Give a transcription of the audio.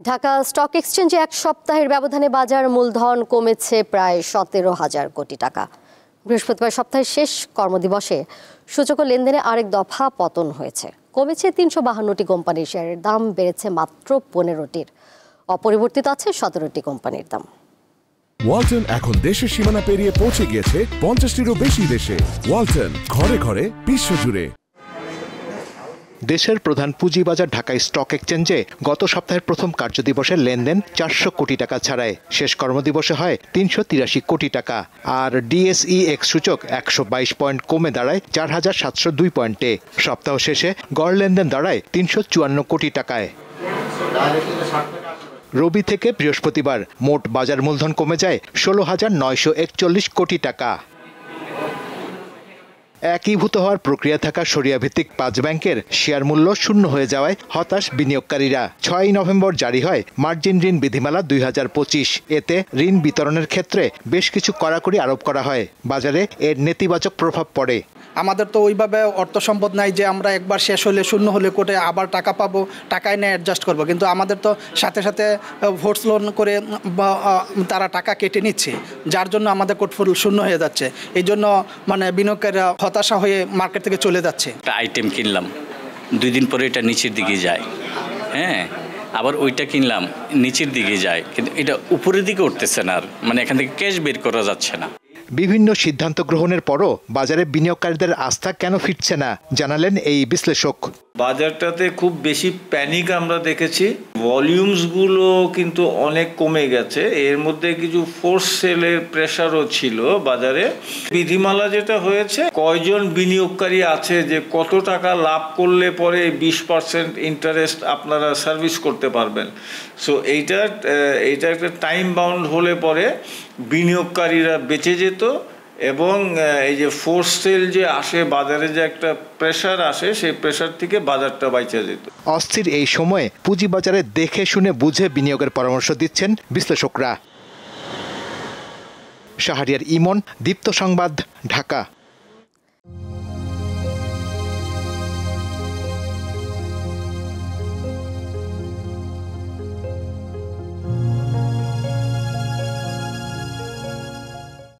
Dhaka stock এক্সচেঞ্জে এক সপ্তাহের ব্যবধানে বাজার মূলধন কমেছে প্রায় 17,000 কোটি টাকা। বৃহস্পতিবার সপ্তাহের শেষ কর্মদিবসে সূচক লেনদেনে আরেক দফা পতন হয়েছে। কমেছে 352টি কোম্পানির শেয়ারের দাম, বেড়েছে মাত্র 15টির। অপরিবর্তিত আছে 17টি কোম্পানির দাম। ওয়ালটন এখন দেশের সীমানা পেরিয়ে পৌঁছে গিয়েছে 50টিরও বেশি দেশে। ওয়ালটন, ঘরে ঘরে বিশ্বজুড়ে। দেশের প্রধান পুঁজিবাজার ঢাকা স্টক এক্সচেঞ্জে গত সপ্তাহের প্রথম কার্যদিবসের লেনদেন 400 কোটি টাকা ছাড়ায় শেষ কর্মদিবসে হয় 383 কোটি টাকা। আর ডিএসইএক্স সূচক 122 পয়েন্ট কমে দাঁড়ায় 4702 পয়েন্টে। সপ্তাহ শেষে গড় লেনদেন দাঁড়ায় 354 কোটি টাকায়। রবি থেকে বৃহস্পতিবার মোট বাজার মূলধন কমে যায় 16,941 কোটি টাকা। একীভূত হওয়ার প্রক্রিয়া থাকা শরিয়া ভিত্তিক 5 ব্যাংকের শেয়ার মূল্য শূন্য হয়ে যাওয়ায় হতাশ বিনিয়োগকারীরা। 6 নভেম্বর জারি হয় মার্জিন ঋণ বিধিমালা 2025। এতে ঋণ বিতরণের ক্ষেত্রে বেশ কিছু কড়াকড়ি আরোপ করা হয়। বাজারে এর নেতিবাচক প্রভাব পড়ে। আমাদের তো ওইভাবে অর্থ সম্পদ নাই যে আমরা একবার শেষ হলে শূন্য হলে কোটে আবার টাকা পাবো, টাকায় নিয়ে অ্যাডজাস্ট করবো। কিন্তু আমাদের তো সাথে সাথে ভোটস লোন করে তারা টাকা কেটে নিচ্ছে, যার জন্য আমাদের পোর্টফোলিও শূন্য হয়ে যাচ্ছে। এই জন্য বিনিয়োগকারীরা হতাশা হয়ে মার্কেট থেকে চলে যাচ্ছে। একটা আইটেম কিনলাম, 2 দিন পরে এটা নিচের দিকে যায়, হ্যাঁ, আবার ওইটা কিনলাম, নিচের দিকে যায়, কিন্তু এটা উপরের দিকে উঠতেছে না। আর এখান থেকে ক্যাশ বের করা যাচ্ছে না। বিভিন্ন সিদ্ধান্ত গ্রহণের পরও বাজারে বিনিয়োগকারীদের আস্থা কেন ফিরছে না জানালেন এই বিশ্লেষক। বাজারটাতে খুব বেশি প্যানিক আমরা দেখেছি। ভলিউমসগুলো কিন্তু অনেক কমে গেছে। এর মধ্যে কিছু ফোর্স সেলের প্রেশারও ছিল বাজারে। বিধিমালা যেটা হয়েছে, কয়জন বিনিয়োগকারী আছে যে কত টাকা লাভ করলে পরে 20% ইন্টারেস্ট আপনারা সার্ভিস করতে পারবেন। সো এইটা একটা টাইম বাউন্ড হলে পরে বিনিয়োগকারীরা বেঁচে যেত এবং এই যে ফোর্স সেল যে আসে বাজারে, যে একটা প্রেশার আসে, সেই প্রেশার থেকে বাজারটা বাইচা যেত। অস্থির এই সময়ে পুঁজিবাজারে দেখে শুনে বুঝে বিনিয়োগের পরামর্শ দিচ্ছেন বিশ্লেষকরা। শাহরিয়ার ইমন, দীপ্ত সংবাদ, ঢাকা।